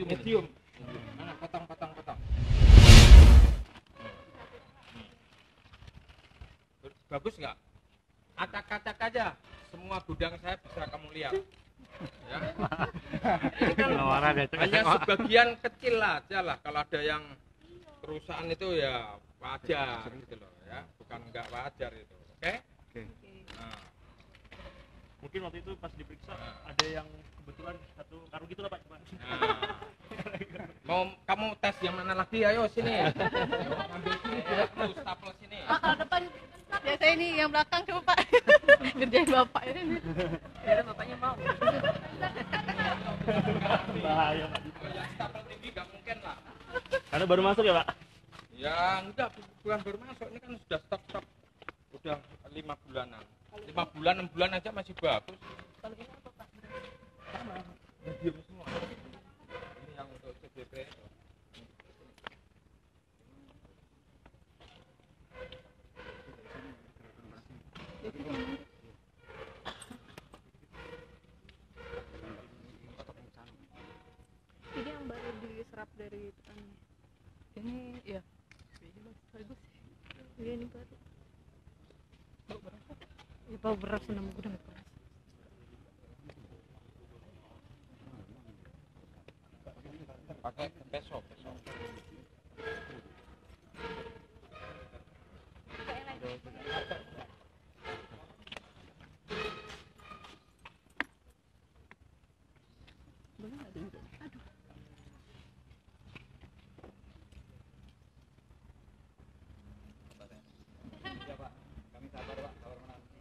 medium. Mana potong. Bagus nggak? Acak-acak aja. Semua gudang saya bisa kamu lihat. Ya. Ini kan hanya sebagian kecil aja lah. Kalau ada yang kerusakan itu ya wajar gitu loh ya. Bukan nggak wajar itu. Oke? Nah. Mungkin waktu itu pas diperiksa ada yang kebetulan satu karung gitu lah Pak. Nah. Mau kamu tes yang mana lagi? Ayo sini. Ayo, ambil sini ya, stapel sini. Pak, kalau depan biasa ini yang belakang coba Pak. Ngerjain bapak ini. Ya bapaknya mau. Bahaya Pak. Oh, yang stapel tinggi nggak mungkin lah. Karena baru masuk ya Pak? Ya enggak, bukan baru masuk. Ini kan sudah stok udah 5 bulanan. 5 bulan, 6 bulan aja masih bagus. Kalau ini apa Pak? Sama, medium semua. Ini yang untuk CBP itu. Ini yang baru diserap dari petani. Ini ya. Bagus. Ini baru. Bau beras. Ya bau beras nama gudang beras. Pakai peso. Boleh nggak diinjek? Aduh. Ya Pak, kami sabar Pak, sabar menanti.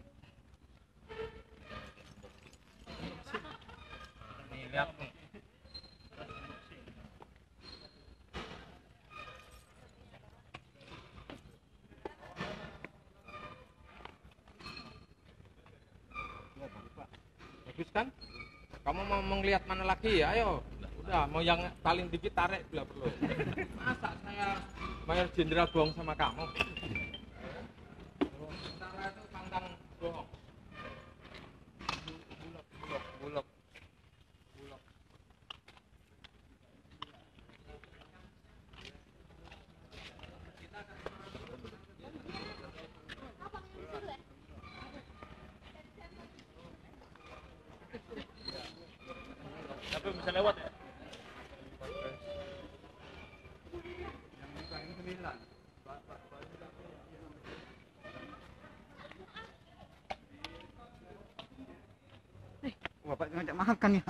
Nih lihat nih. Bagus kan? Kamu mau melihat mana lagi ya? Ayo. Udah, mau yang paling dikit tarik bila perlu. Masa saya Mayor Jenderal bohong sama kamu? Sementara itu pantang bohong. Bulog. Tapi bisa lewat ya? Yang ini 9. Bapak ngajak makan ya.